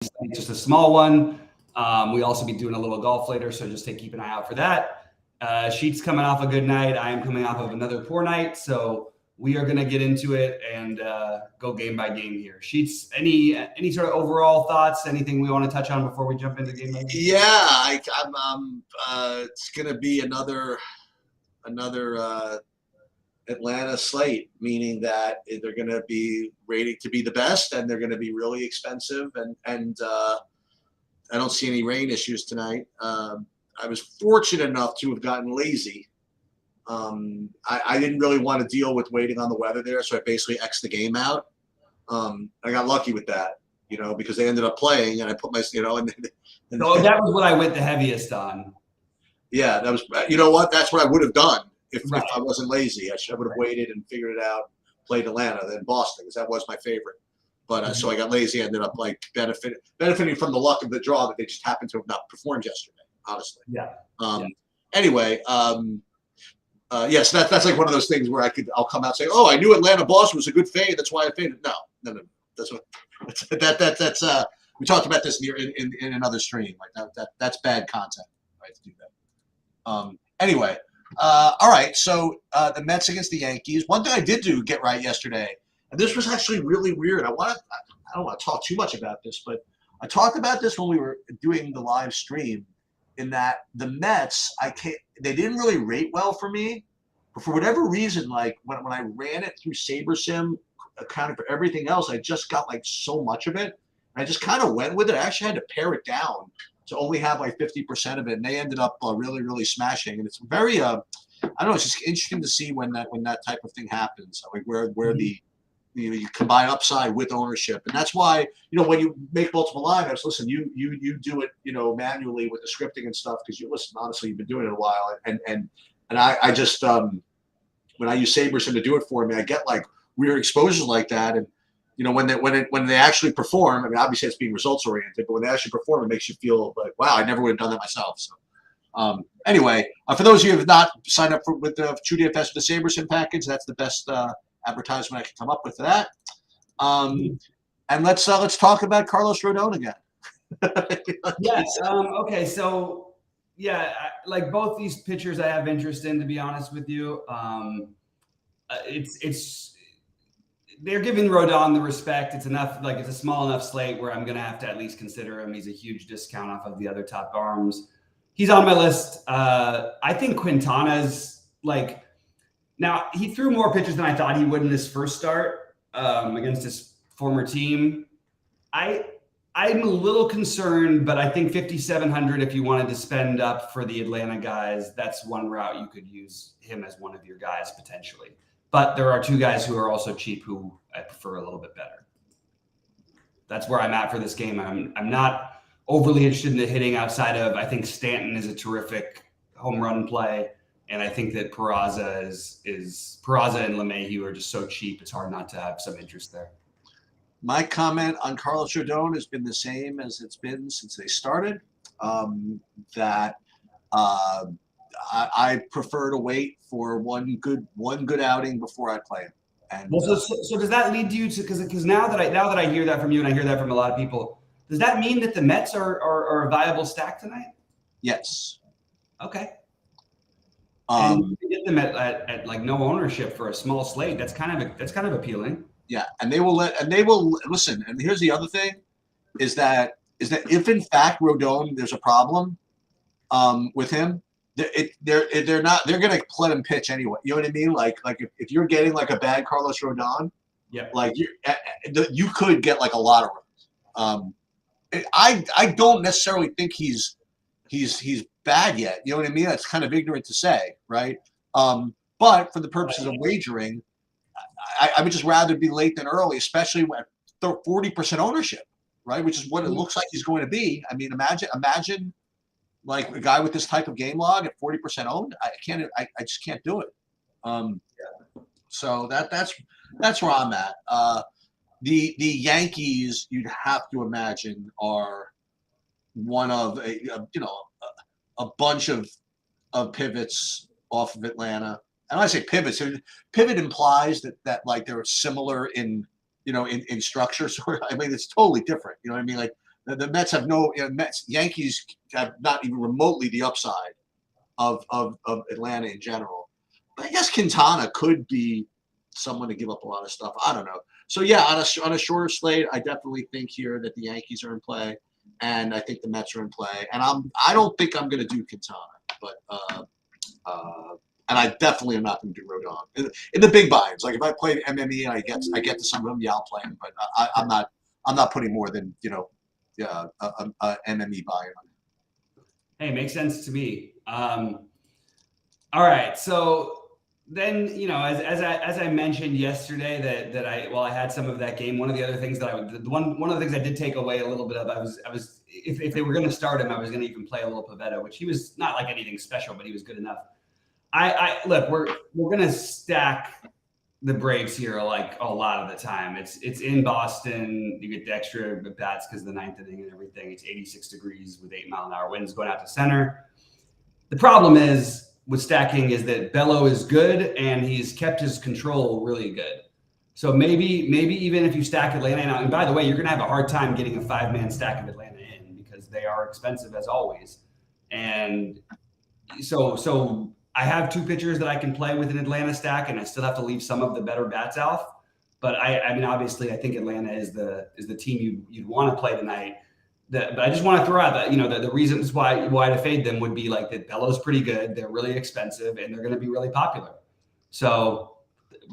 It's just a small one. We also be doing a little golf later, so just keep an eye out for that. Sheet's coming off a good night. I am coming off of another poor night, so we are going to get into it and go game by game here. Sheets, any sort of overall thoughts? Anything we want to touch on before we jump into game by game? Yeah, it's gonna be another Atlanta slate, meaning that they're gonna be rated to be the best, and they're gonna be really expensive, and I don't see any rain issues tonight. I was fortunate enough to have gotten lazy. I didn't really want to deal with waiting on the weather there, so I basically X'd the game out. I got lucky with that, because they ended up playing, and I put and So that was what I went the heaviest on. yeah, that was, what? That's what I would have done if Right. I wasn't lazy. I would have waited and figured it out, played Atlanta, then Boston, because that was my favorite. But so I got lazy, ended up benefiting from the luck of the draw that they just happened to have not performed yesterday, honestly. Yeah. Anyway, yes, that's like one of those things where I'll come out and say, oh, I knew Atlanta Boston was a good fade, that's why I faded. No. That's what that's we talked about this in another stream. Like that's bad content, right? To do that. Anyway, all right. So the Mets against the Yankees. One thing I did get right yesterday, and this was actually really weird. I don't want to talk too much about this, but I talked about this when we were doing the live stream. In that the Mets, they didn't really rate well for me, but for whatever reason, like when I ran it through SaberSim, accounting for everything else, I just got like so much of it. And I just kind of went with it. I actually had to pare it down to only have like 50% of it, and they ended up really, really smashing. And it's very, I don't know, it's just interesting to see when that type of thing happens, like where the you combine upside with ownership, and that's why when you make multiple lineups, listen, you do it manually with the scripting and stuff because honestly, you've been doing it a while, and I just when I use SaberSim to do it for me, I get like weird exposures like that, and when they actually perform, I mean, obviously it's being results oriented, but when they actually perform, it makes you feel like, wow, I never would have done that myself. So anyway, for those of you who have not signed up with the True DFS with the SaberSim package, that's the best advertisement I can come up with for that. And let's talk about Carlos Rodon again. Yes. Okay. So yeah, like both these pitchers, I have interest in. To be honest with you, it's they're giving Rodon the respect. It's enough. Like it's a small enough slate where I'm gonna have to at least consider him. He's a huge discount off of the other top arms. He's on my list. I think Quintana's like. Now, he threw more pitches than I thought he would in his first start against his former team. I'm a little concerned, but I think 5,700, if you wanted to spend up for the Atlanta guys, that's one route you could use him as one of your guys potentially. But there are two guys who are also cheap who I prefer a little bit better. That's where I'm at for this game. I'm not overly interested in the hitting outside of, I think Stanton is a terrific home run play. And I think that Peraza Peraza and LeMahieu are just so cheap. It's hard not to have some interest there. My comment on Carlos Rodon has been the same as it's been since they started. That I prefer to wait for one good outing before I play him. And well, so does that lead you to because now that I hear that from you and I hear that from a lot of people, does that mean that the Mets are a viable stack tonight? Yes. Okay. And you get them at like no ownership for a small slate. That's kind of appealing. Yeah, and they will listen. And here's the other thing, is that if in fact Rodon there's a problem with him, they're going to let him pitch anyway. You know what I mean? Like if you're getting like a bad Carlos Rodon, yeah, like you could get like a lot of runs. I don't necessarily think he's bad yet. You know what I mean? That's kind of ignorant to say, right? But for the purposes of wagering, I would just rather be late than early, especially when 40% ownership, right? Which is what it looks like he's going to be. I mean, imagine like a guy with this type of game log at 40% owned. I just can't do it. So that's where I'm at. The Yankees, you'd have to imagine, are one of a bunch of pivots off of Atlanta. And when I say pivots, pivot implies that like they're similar in structure. So I mean, it's totally different. You know what I mean? Like The Mets have no Yankees have not even remotely the upside of Atlanta in general. But I guess Quintana could be someone to give up a lot of stuff. I don't know. So yeah, on a shorter slate, I definitely think here that the Yankees are in play, and I think the Mets are in play. And I don't think I'm going to do Quintana, but and I definitely am not going to do Rodon in the big buy-ins. Like if I play MME and I get to some of them, yeah, I'll play them. But I'm not putting more than a MME buy-in on it. Hey, makes sense to me. All right, so then as I mentioned yesterday that I had some of that game. One of the other things that one of the things I did take away a little bit of, I was if they were going to start him, I was going to even play a little Pavetta, which he was not like anything special, but he was good enough. I look, we're going to stack the Braves here like a lot of the time. It's in Boston. You get the extra bats because of the ninth inning and everything. It's 86 degrees with 8-mile-an-hour winds going out to center. The problem is with stacking is that Bello is good and he's kept his control really good. So maybe even if you stack Atlanta out, and by the way, you're going to have a hard time getting a 5-man stack of Atlanta in because they are expensive as always. And so I have 2 pitchers that I can play with an Atlanta stack, and I still have to leave some of the better bats off. But I mean, obviously, I think Atlanta is the team you'd want to play tonight. But I just want to throw out that the reasons why to fade them would be like that Bello's pretty good, they're really expensive, and they're going to be really popular. So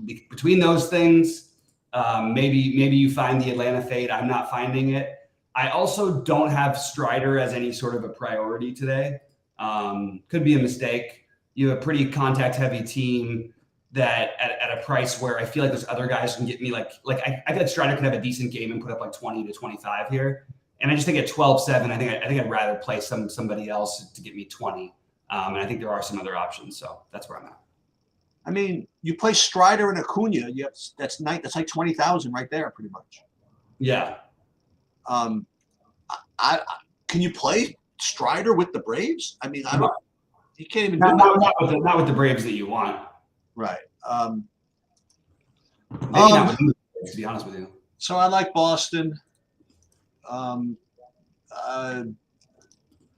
between those things, maybe you find the Atlanta fade. I'm not finding it. I also don't have Strider as any sort of a priority today. Could be a mistake. You have a pretty contact-heavy team that at a price where I feel like those other guys can get me like I feel like Strider could have a decent game and put up like 20 to 25 here. And I just think at 12-7, I think I'd rather play somebody else to get me 20. And I think there are some other options. So that's where I'm at. I mean, you play Strider and Acuna. That's like 20,000 right there, pretty much. Yeah. I can you play Strider with the Braves? I mean, I don't. You can't even not with the Braves that you want. Right. Maybe not with the Braves, to be honest with you. So I like Boston.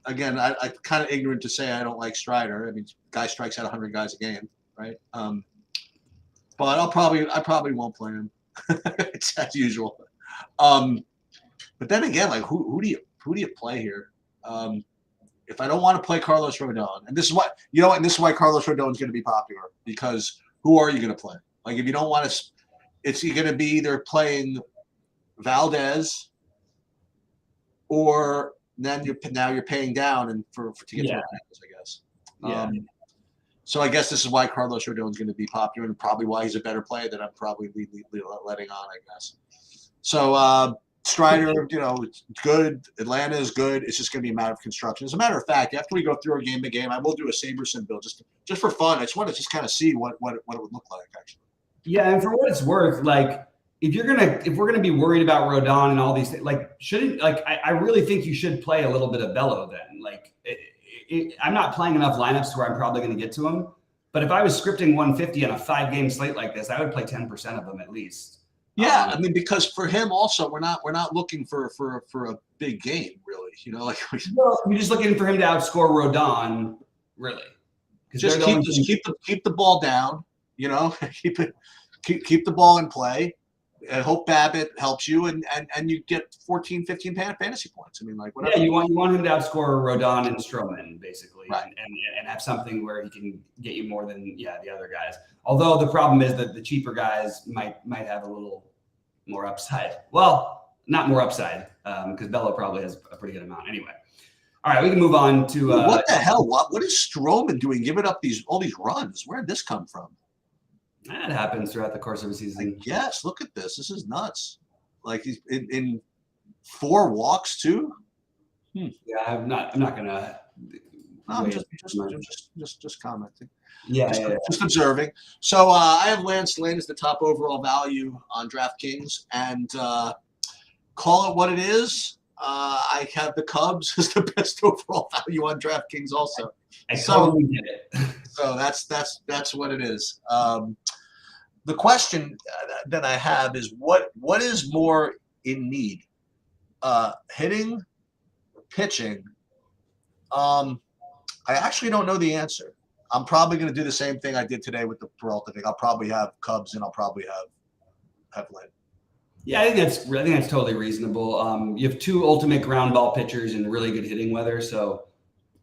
Again, I kind of ignorant to say I don't like Strider. I mean, guy strikes out 100 guys a game, right? But I probably won't play him. It's as usual. But then again, like who do you play here? If I don't want to play Carlos Rodon, and this is why Carlos Rodon is going to be popular, because who are you going to play? Like if you don't want to, you're going to be either playing Valdez, or then you're paying down and to get to Rodon, I guess. Yeah. So I guess this is why Carlos Rodon is going to be popular, and probably why he's a better player than I'm probably letting on, I guess. So Strider, it's good. Atlanta is good. It's just going to be a matter of construction. As a matter of fact, after we go through our game by game, I will do a Saberson build just for fun. I just want to kind of see what it would look like, actually. Yeah, and for what it's worth, like if we're gonna be worried about Rodon and all these things, like I really think you should play a little bit of Bello then. Like I'm not playing enough lineups where I'm probably going to get to him. But if I was scripting 150 on a 5-game slate like this, I would play 10% of them at least. Yeah, I mean, because for him also, we're not looking for a big game, really. We're just looking for him to outscore Rodon, really. Just keep the ball down, keep the ball in play. I hope Babbitt helps you, and you get 14, 15 fantasy points. I mean, like whatever. Yeah, you want him to outscore Rodon and Stroman, basically, right. and have something where he can get you more than the other guys. Although the problem is that the cheaper guys might have a little more upside. Well, not more upside, because Bello probably has a pretty good amount anyway. All right, we can move on to what the hell? What is Stroman doing? Giving up all these runs? Where did this come from? That happens throughout the course of a season. Yes, look at this. This is nuts. Like he's in 4 walks too. Yeah, I'm not gonna. No, I'm just commenting. Yeah, just observing. So I have Lance Lynn as the top overall value on DraftKings, and call it what it is. I have the Cubs as the best overall value on DraftKings also. I totally get it. So that's what it is. The question that I have is what is more in need, hitting pitching, I actually don't know the answer. I'm probably going to do the same thing I did today with the Peralta thing. I'll probably have Cubs and I'll probably have Lynn. Yeah, I think that's totally reasonable. You have two ultimate ground ball pitchers in really good hitting weather, so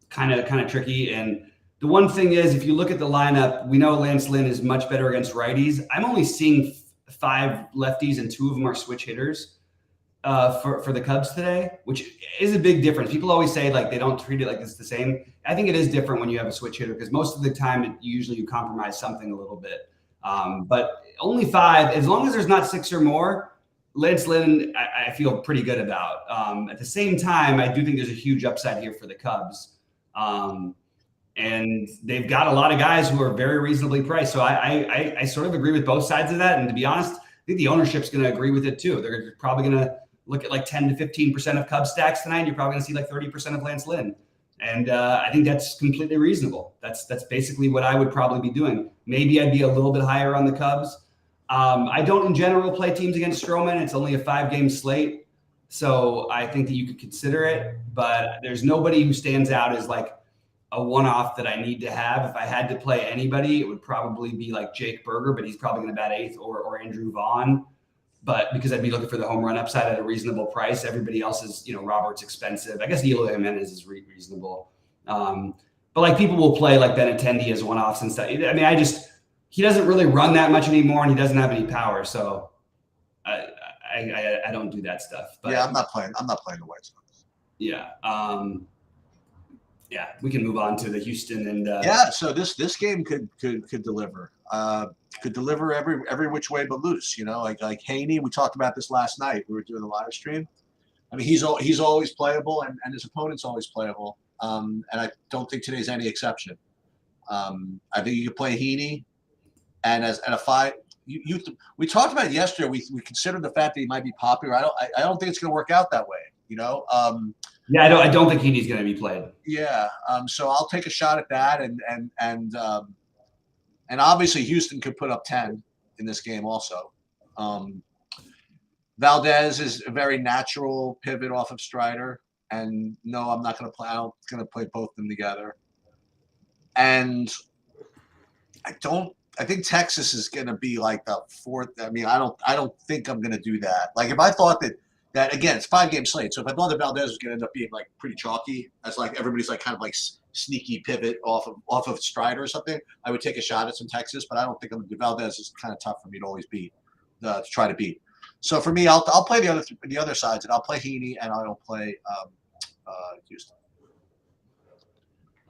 kind of tricky. And the one thing is, if you look at the lineup, we know Lance Lynn is much better against righties. I'm only seeing 5 lefties and 2 of them are switch hitters for the Cubs today, which is a big difference. People always say like they don't treat it like it's the same. I think it is different when you have a switch hitter because most of the time you compromise something a little bit. But only 5, as long as there's not 6 or more, Lance Lynn, I feel pretty good about. At the same time, I do think there's a huge upside here for the Cubs. And they've got a lot of guys who are very reasonably priced. So I sort of agree with both sides of that. And to be honest, I think the ownership's going to agree with it too. They're probably going to look at like 10 to 15% of Cubs stacks tonight. And you're probably going to see like 30% of Lance Lynn. And I think that's completely reasonable. That's basically what I would probably be doing. Maybe I'd be a little bit higher on the Cubs. I don't in general play teams against Stroman. It's only a 5-game slate. So I think that you could consider it, but there's nobody who stands out as like a one-off that I need to have. If I had to play anybody, it would probably be like Jake Berger, but he's probably going to bat 8th, or Andrew Vaughn. But because I'd be looking for the home run upside at a reasonable price, everybody else is, Robert's expensive. I guess Eloy Jimenez is reasonable. But like people will play like Benintendi as one-offs and stuff. I mean, he doesn't really run that much anymore, and he doesn't have any power. So I don't do that stuff. But yeah, I'm not playing the White Sox. Yeah. Yeah, we can move on to the Houston and so this game could deliver. Could deliver every which way but loose. Like Haney. We talked about this last night. We were doing the live stream. I mean, he's always playable, and his opponent's always playable. And I don't think today's any exception. I think you could play Heaney, and at a 5. We talked about it yesterday. We considered the fact that he might be popular. I don't think it's going to work out that way. Yeah, I don't think Heaney's going to be played. Yeah. So I'll take a shot at that, and obviously Houston could put up 10 in this game also. Valdez is a very natural pivot off of Strider, and no, I'm not going to play. I'm going to play both of them together. And I think Texas is going to be like the 4th. I mean, I don't think I'm going to do that. Like if I thought that again, it's 5-game slate. So if I thought that Valdez was going to end up being like pretty chalky, as like everybody's like kind of like sneaky pivot off of Strider or something, I would take a shot at some Texas. But I don't think Valdez is kind of tough for me to always beat, to try to beat. So for me, I'll play the other sides, and I'll play Heaney, and I'll play Houston.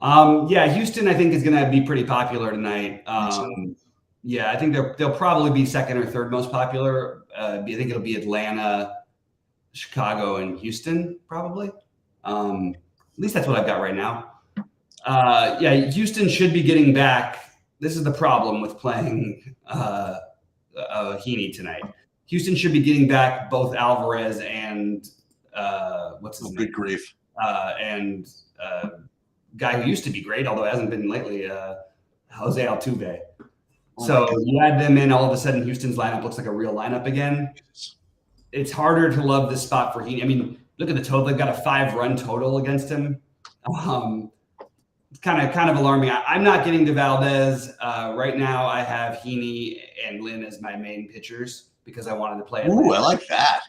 Yeah, Houston I think is going to be pretty popular tonight. Yeah, I think they'll probably be 2nd or 3rd most popular. I think it'll be Atlanta, Chicago, and Houston probably. At least that's what I've got right now. Yeah, Houston should be getting back. This is the problem with playing Heaney tonight. Houston should be getting back both Alvarez and what's his name? Good grief. And guy who used to be great, although hasn't been lately, Jose Altuve. So you add them in, all of a sudden Houston's lineup looks like a real lineup again. It's harder to love this spot for Heaney. I mean, look at the total. They've got a 5-run total against him. It's kind of alarming. I'm not getting to Valdez. Right now I have Heaney and Lynn as my main pitchers because I wanted to play Atlanta. Ooh, I like that.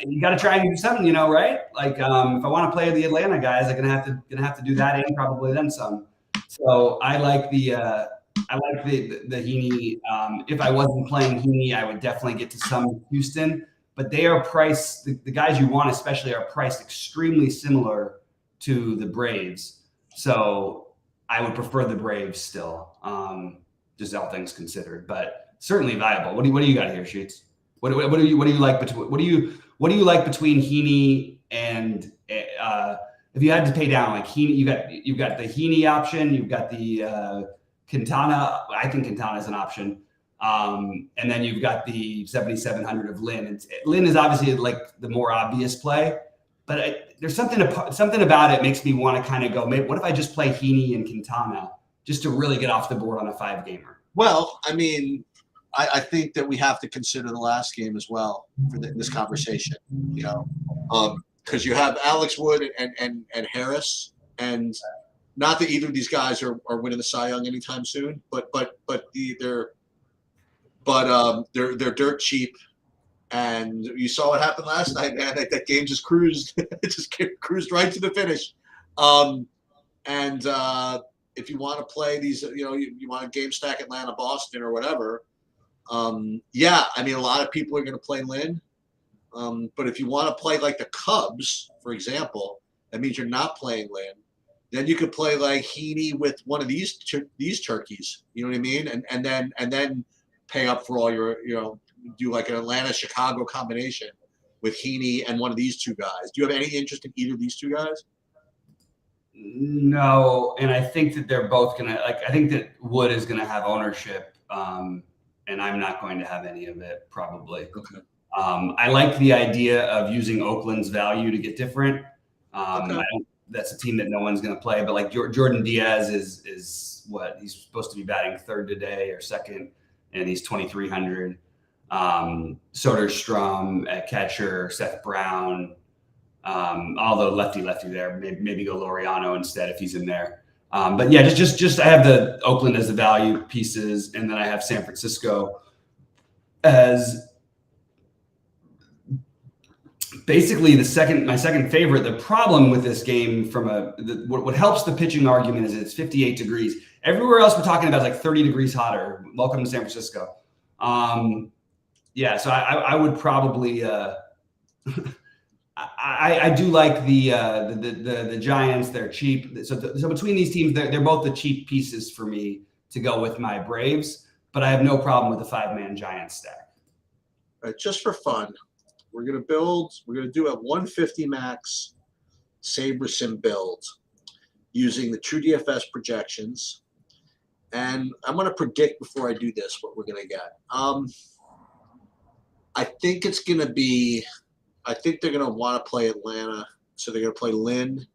You got to try and do something, right? Like if I want to play the Atlanta guys, I'm gonna have to do that and probably then some. So I like the Heaney. If I wasn't playing Heaney, I would definitely get to some Houston. But they are priced. The guys you want, especially, are priced extremely similar to the Braves. So I would prefer the Braves still, just all things considered. But certainly viable. What do you got here, Sheets? What do you like between Heaney and if you had to pay down like Heaney, you've got the Heaney option, you've got the Quintana. I think Quintana is an option, and then you've got the 7,700 of Lynn. Lynn is obviously like the more obvious play, but there's something about it makes me want to kind of go. Maybe what if I just play Heaney and Quintana just to really get off the board on a 5-gamer? Well, I mean. I think that we have to consider the last game as well for this conversation. because you have Alex Wood and Harris, and not that either of these guys are winning the Cy Young anytime soon, but they're dirt cheap. And you saw what happened last night, man. That game just cruised. It just cruised right to the finish. If you want to play these, you want to game stack Atlanta, Boston, or whatever. Yeah, I mean, a lot of people are going to play Lynn. But if you want to play like the Cubs, for example, that means you're not playing Lynn. Then you could play like Heaney with one of these turkeys. You know what I mean? And then pay up for all your, do like an Atlanta-Chicago combination with Heaney and one of these two guys. Do you have any interest in either of these two guys? No, and I think that they're both gonna I think that Wood is gonna have ownership, and I'm not going to have any of it probably. Okay. I like the idea of using Oakland's value to get different. Okay. That's a team that no one's going to play, but like Jordan Diaz is what he's supposed to be batting third today or second, and he's 2,300. Soderstrom at catcher, Seth Brown, although lefty there, maybe go Laureano instead if he's in there. But yeah, just I have the Oakland as the value pieces, and then I have San Francisco as basically my second favorite. The problem with this game what helps the pitching argument is it's 58 degrees. Everywhere else we're talking about is like 30 degrees hotter. Welcome to San Francisco. Yeah, so I would probably I do like the Giants. They're cheap. So between these teams, they're both the cheap pieces for me to go with my Braves. But I have no problem with the 5-man Giants stack. All right, just for fun, we're gonna do a 150 max SaberSim build using the True DFS projections, and I'm gonna predict before I do this what we're gonna get. I think it's gonna be. I think they're going to want to play Atlanta, so they're going to play Lynn.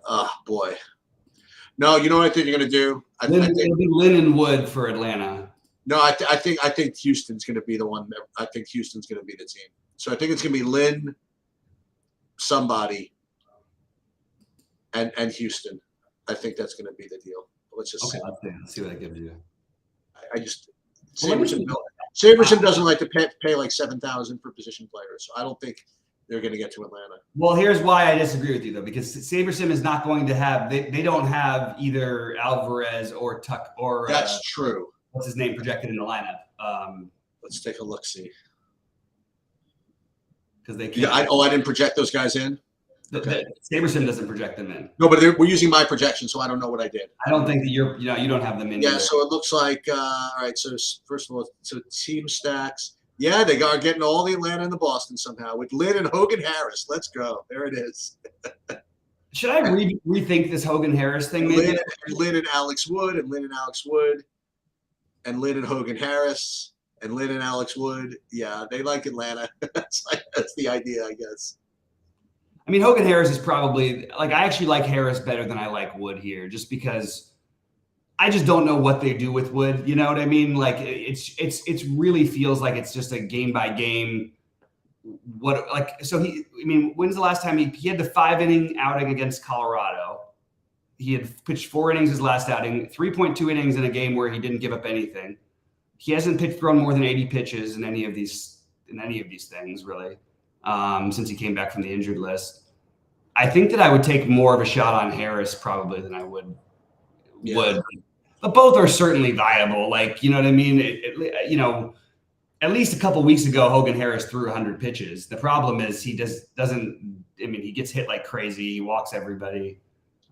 Oh, boy. No, you know what I think they're going to do? I think Lynn and Wood for Atlanta. No, I think Houston's going to be the one. I think Houston's going to be the team. So I think it's going to be Lynn, somebody, and Houston. I think that's going to be the deal. Let's just see. Let's see what that gives you. I just SaberSim doesn't like to pay like $7,000 for position players, so I don't think they're going to get to Atlanta. Well, here's why I disagree with you though, because SaberSim is not going to have. They don't have either Alvarez or Tuck or. That's true. What's his name projected in the lineup? Let's take a look. See. Because they. Yeah, I didn't project those guys in. Okay. SaberSim doesn't project them in. No, but we're using my projection, so I don't know what I did. I don't think that you don't have them in. Yeah, so it looks like all right. So first of all, so team stacks. Yeah, they are getting all the Atlanta and the Boston somehow with Lynn and Hogan Harris. Let's go. There it is. Should I rethink this Hogan Harris thing? Maybe Lynn and Alex Wood and Lynn and Alex Wood and Lynn and Hogan Harris and Lynn and Alex Wood. Yeah, they like Atlanta. That's the idea, I guess. I mean, Hogan Harris is probably I actually like Harris better than I like Wood here, just because I just don't know what they do with Wood. You know what I mean? Like it's really feels like it's just a game by game. When's the last time he had the 5-inning outing against Colorado? He had pitched 4 innings his last outing, 3.2 innings in a game where he didn't give up anything. He hasn't thrown more than 80 pitches in any of these things really. Since he came back from the injured list. I think that I would take more of a shot on Harris probably than I would. But both are certainly viable. Like, you know what I mean? At least a couple weeks ago, Hogan Harris threw 100 pitches. The problem is he he gets hit like crazy. He walks everybody.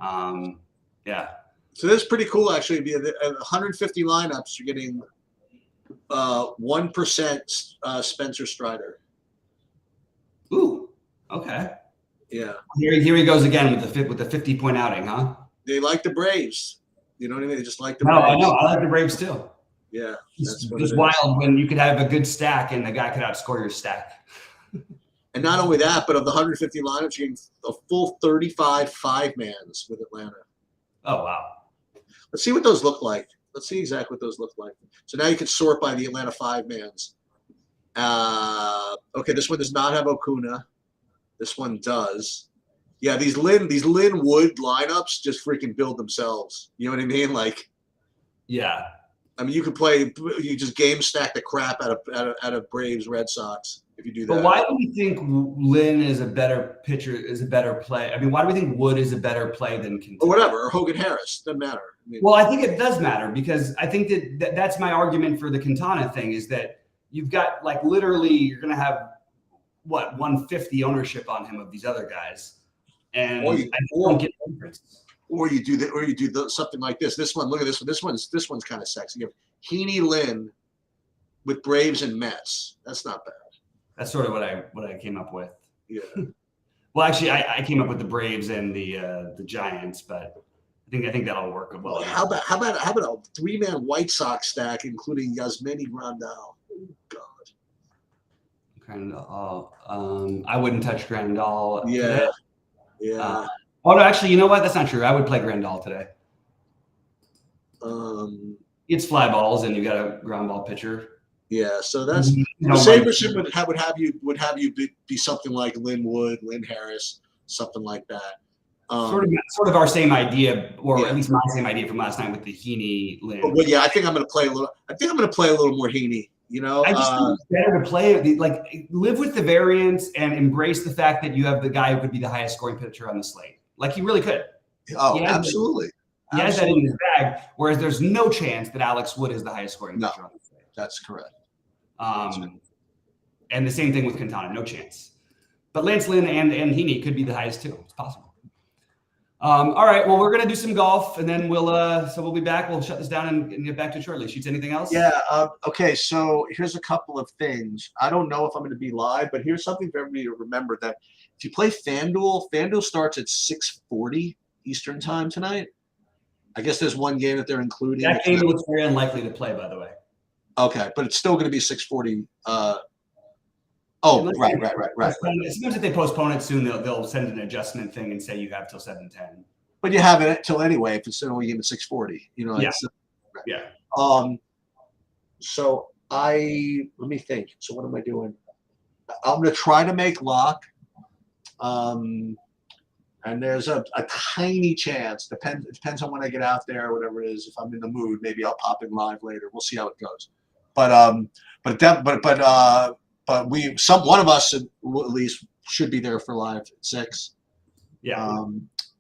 Yeah. So that's pretty cool, actually. At 150 lineups, you're getting 1% Spencer Strider. Ooh, okay. Yeah. Here he goes again with the 50-point outing, huh? They like the Braves. You know what I mean? They just like the Braves. No, I know. I like the Braves too. Yeah. It's just wild when you could have a good stack and the guy could outscore your stack. And not only that, but of the 150 lineups, you're getting a full 35 5-mans with Atlanta. Oh, wow. Let's see what those look like. Let's see exactly what those look like. So now you can sort by the Atlanta 5-mans. Okay, this one does not have Okuna. This one does. Yeah, these Lynn Wood lineups just freaking build themselves. You know what I mean? Like, yeah. I mean, you just game stack the crap out of Braves Red Sox if you do that. But why do we think Lynn is a better pitcher, is a better play? I mean, why do we think Wood is a better play than Quintana? Or whatever, or Hogan Harris. Doesn't matter. I mean, well, I think it does matter because I think that's my argument for the Quintana thing is that you've got like literally you're going to have what 150 ownership on him of these other guys, and I don't get the difference. Or you do something like this. This one, look at this one. This one's kind of sexy. You have Heaney Lynn with Braves and Mets. That's not bad. That's sort of what I came up with. Yeah. Well, actually, I came up with the Braves and the Giants, but I think that'll work well. How about a 3-man White Sox stack including Yasmani Grandal? Oh God. Grandal. I wouldn't touch Grandal. Yeah. Today. Yeah. Oh no, actually, you know what? That's not true. I would play Grandal today. It's fly balls, and you got a ground ball pitcher. Yeah, so that's Saberson would have you be something like Lynn Wood, Lynn Harris, something like that. Sort of our same idea, or at least my same idea from last night with the Heaney Lynn. Well, yeah, I think I'm going to play a little more Heaney. You know, I just think it's better to play like live with the variance and embrace the fact that you have the guy who could be the highest scoring pitcher on the slate. Like he really could. Oh, absolutely. He has that in his bag. Whereas there's no chance that Alex Wood is the highest scoring pitcher on the slate. That's correct. And the same thing with Quintana, no chance. But Lance Lynn and Heaney could be the highest too. It's possible. All right. Well, we're gonna do some golf, and then we'll be back. We'll shut this down and get back to it shortly. Shoots, anything else? Yeah. Okay. So here's a couple of things. I don't know if I'm going to be live, but here's something for everybody to remember: that if you play FanDuel starts at 6:40 Eastern time tonight. I guess there's one game that they're including. That game looks very unlikely to play, by the way. Okay, but it's still going to be 6:40. Right. Sometimes if they postpone it soon, they'll send an adjustment thing and say you have till 7:10. But you have it till anyway if it's the only game at 6:40. You know. Yeah. Right. Yeah. So let me think. So what am I doing? I'm going to try to make lock. And there's a tiny chance. Depends on when I get out there, or whatever it is. If I'm in the mood, maybe I'll pop in live later. We'll see how it goes. But one of us at least should be there for live at 6. Yeah.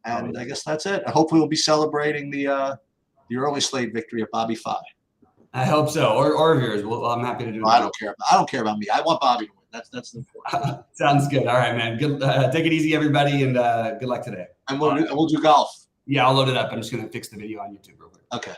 And I guess that's it. Hopefully we'll be celebrating the early slate victory of BobbyFi. I hope so, or of yours. Well, I'm happy to do it. I don't care about me. I want Bobby to win. That's the important. Sounds good. All right, man. Good. Take it easy, everybody, and good luck today. And we'll do golf. Yeah, I'll load it up. I'm just gonna fix the video on YouTube real quick. Okay.